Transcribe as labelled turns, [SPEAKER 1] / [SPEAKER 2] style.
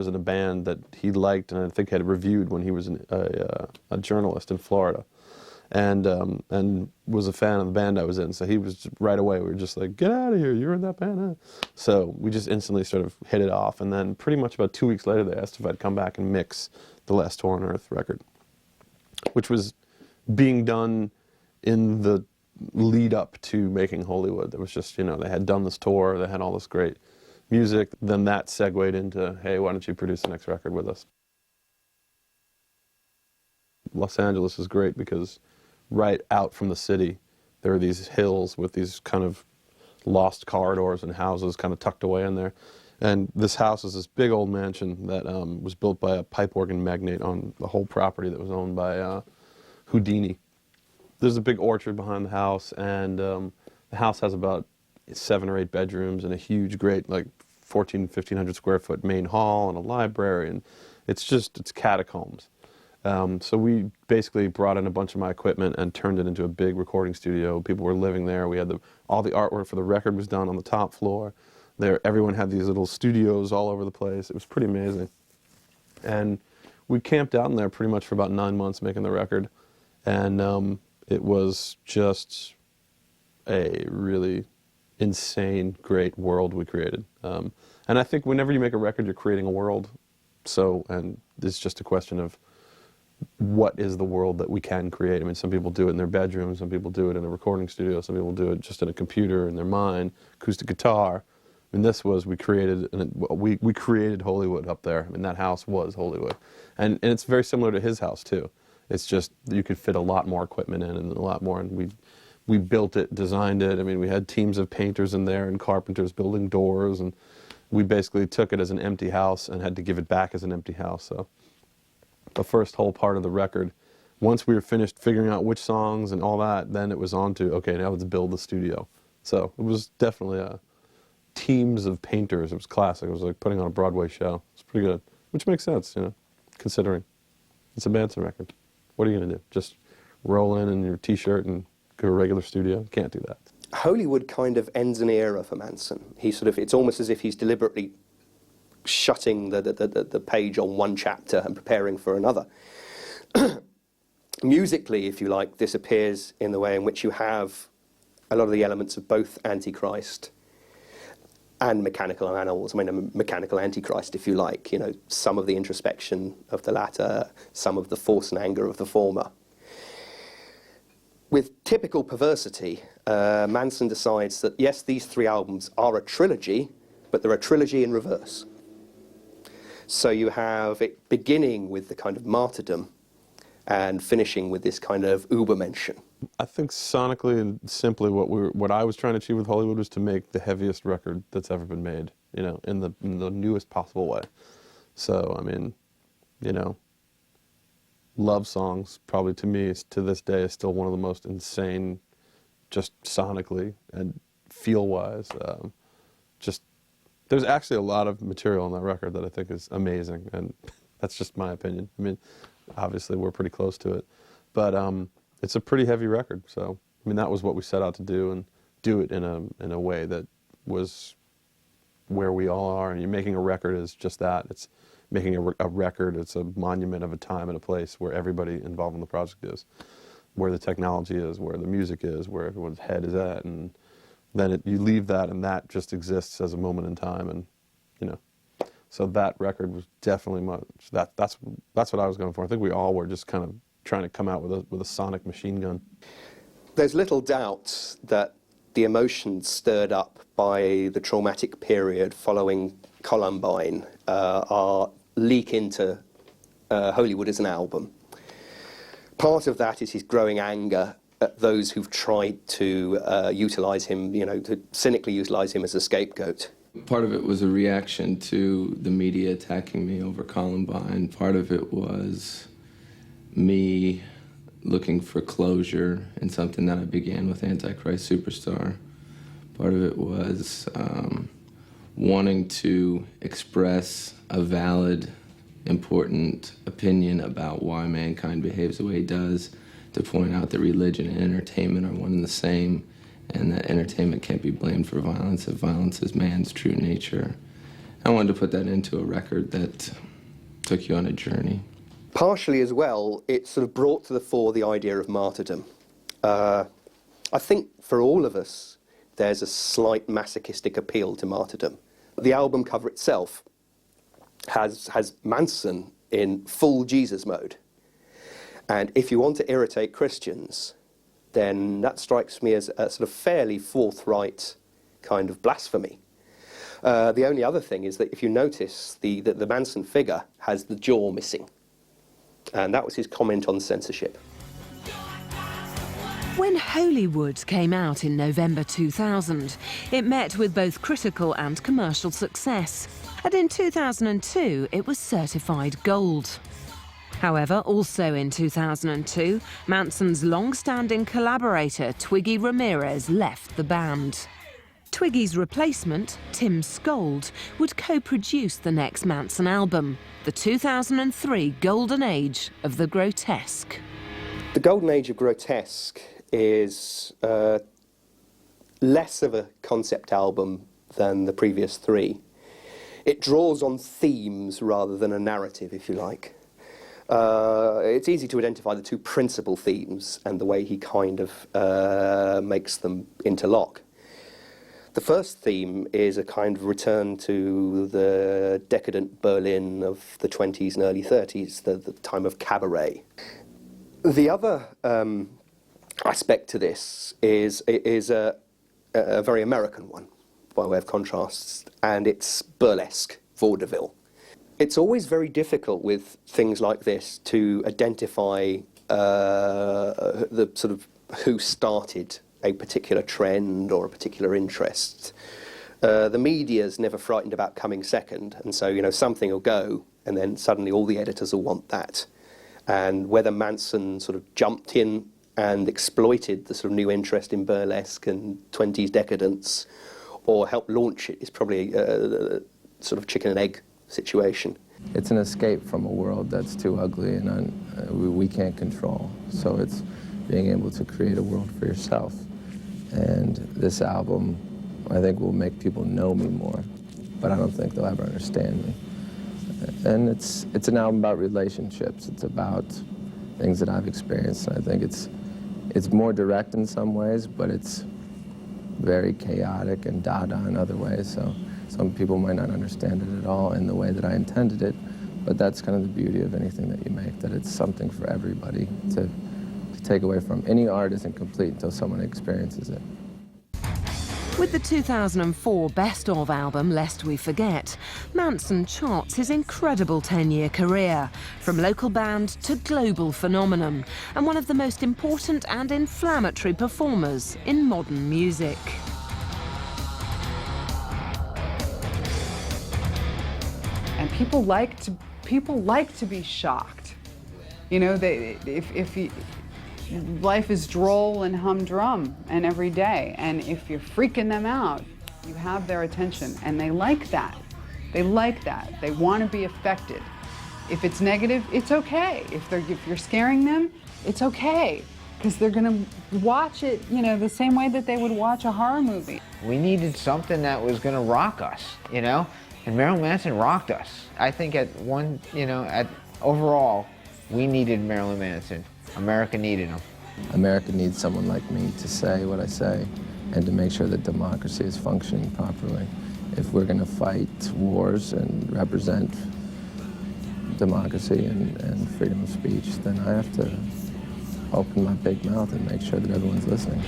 [SPEAKER 1] was in a band that he liked and I think had reviewed when he was a journalist in Florida, and was a fan of the band I was in. So he was right away. We were just like, "Get out of here! You're in that band." Huh? So we just instantly sort of hit it off. And then pretty much about 2 weeks later, they asked if I'd come back and mix the Last Tour on Earth record, which was being done in the lead up to making Hollywood. There was just, you know, they had done this tour, they had all this great music, then that segued into, hey, why don't you produce the next record with us? Los Angeles is great because right out from the city, there are these hills with these kind of lost corridors and houses kind of tucked away in there. And this house is this big old mansion that was built by a pipe organ magnate on the whole property that was owned by Houdini. There's a big orchard behind the house, and the house has about 7 or 8 bedrooms and a huge, great, like 1,500 square foot main hall and a library, and it's catacombs. So we basically brought in a bunch of my equipment and turned it into a big recording studio. People were living there. We had all the artwork for the record was done on the top floor. Everyone had these little studios all over the place. It was pretty amazing. And we camped out in there pretty much for about 9 months making the record. And it was just a really insane, great world we created. And I think whenever you make a record, you're creating a world. And it's just a question of what is the world that we can create. I mean, some people do it in their bedroom, some people do it in a recording studio, some people do it just in a computer, in their mind, acoustic guitar. I mean, we created Hollywood up there. I mean, that house was Hollywood. And it's very similar to his house, too. It's just you could fit a lot more equipment in and a lot more. And we built it, designed it. I mean, we had teams of painters in there and carpenters building doors. And we basically took it as an empty house and had to give it back as an empty house. So the first whole part of the record, once we were finished figuring out which songs and all that, then it was on to, okay, now let's build the studio. So it was definitely teams of painters. It was classic. It was like putting on a Broadway show. It's pretty good, which makes sense, you know, considering it's a Manson record. What are you going to do? Just roll in your T-shirt and go to a regular studio? You can't do that.
[SPEAKER 2] Hollywood kind of ends an era for Manson. It's almost as if he's deliberately shutting the page on one chapter and preparing for another. Musically, if you like, this appears in the way in which you have a lot of the elements of both Antichrist and Mechanical Animals. I mean, a mechanical Antichrist, if you like. You know, some of the introspection of the latter, some of the force and anger of the former. With typical perversity, Manson decides that, yes, these 3 albums are a trilogy, but they're a trilogy in reverse. So you have it beginning with the kind of martyrdom and finishing with this kind of Übermenschen.
[SPEAKER 1] I think sonically and simply what I was trying to achieve with Hollywood was to make the heaviest record that's ever been made, you know, in the newest possible way. So, I mean, you know, Love Songs probably to me to this day is still one of the most insane, just sonically and feel-wise. There's actually a lot of material on that record that I think is amazing, and that's just my opinion. I mean, obviously we're pretty close to it, but it's a pretty heavy record. So, I mean, that was what we set out to do, and do it in a way that was where we all are. And you're making a record is just that. It's making a record. It's a monument of a time and a place where everybody involved in the project is, where the technology is, where the music is, where everyone's head is at, and then you leave that, and that just exists as a moment in time, and you know. So that record was definitely that's what I was going for. I think we all were just kind of trying to come out with a sonic machine gun.
[SPEAKER 2] There's little doubt that the emotions stirred up by the traumatic period following Columbine leak into Hollywood as an album. Part of that is his growing anger at those who've tried to utilize him, you know, to cynically utilize him as a scapegoat.
[SPEAKER 3] Part of it was a reaction to the media attacking me over Columbine. Part of it was me looking for closure in something that I began with Antichrist Superstar. Part of it was wanting to express a valid, important opinion about why mankind behaves the way he does, to point out that religion and entertainment are one and the same, and that entertainment can't be blamed for violence if violence is man's true nature. I wanted to put that into a record that took you on a journey.
[SPEAKER 2] Partially as well, it sort of brought to the fore the idea of martyrdom. I think for all of us, there's a slight masochistic appeal to martyrdom. The album cover itself has Manson in full Jesus mode. And if you want to irritate Christians, then that strikes me as a sort of fairly forthright kind of blasphemy. The only other thing is that if you notice, the Manson figure has the jaw missing. And that was his comment on censorship.
[SPEAKER 4] When Hollywood came out in November 2000, it met with both critical and commercial success. And in 2002, it was certified gold. However, also in 2002, Manson's long-standing collaborator, Twiggy Ramirez, left the band. Twiggy's replacement, Tim Skold, would co-produce the next Manson album, the 2003 Golden Age of the Grotesque.
[SPEAKER 2] The Golden Age of Grotesque is less of a concept album than the previous three. It draws on themes rather than a narrative, if you like. It's easy to identify the two principal themes and the way he kind of makes them interlock. The first theme is a kind of return to the decadent Berlin of the 20s and early 30s, the time of cabaret. The other aspect to this is a very American one, by way of contrast, and it's burlesque, vaudeville. It's always very difficult with things like this to identify the sort of who started a particular trend or a particular interest. The media's never frightened about coming second, and so, you know, something will go, and then suddenly all the editors will want that. And whether Manson sort of jumped in and exploited the sort of new interest in burlesque and 20s decadence, or helped launch it, is probably a sort of chicken and egg situation.
[SPEAKER 3] It's an escape from a world that's too ugly and we can't control. So it's being able to create a world for yourself. And this album, I think, will make people know me more, but I don't think they'll ever understand me. And it's an album about relationships. It's about things that I've experienced. And I think it's more direct in some ways, but it's very chaotic and Dada in other ways. So some people might not understand it at all in the way that I intended it, but that's kind of the beauty of anything that you make, that it's something for everybody to take away from. Any art isn't complete until someone experiences it.
[SPEAKER 4] With the 2004 Best Of album, Lest We Forget, Manson charts his incredible 10-year career, from local band to global phenomenon, and one of the most important and inflammatory performers in modern music.
[SPEAKER 5] And people like to be shocked. You know, life is droll and humdrum and every day, and if you're freaking them out, you have their attention, and they like that. They like that. They want to be affected. If it's negative, it's okay. If you're scaring them, it's okay, because they're going to watch it, you know, the same way that they would watch a horror movie.
[SPEAKER 6] We needed something that was going to rock us, you know, and Marilyn Manson rocked us. I think overall, we needed Marilyn Manson. America needed him.
[SPEAKER 3] America needs someone like me to say what I say and to make sure that democracy is functioning properly. If we're going to fight wars and represent democracy and freedom of speech, then I have to open my big mouth and make sure that everyone's listening.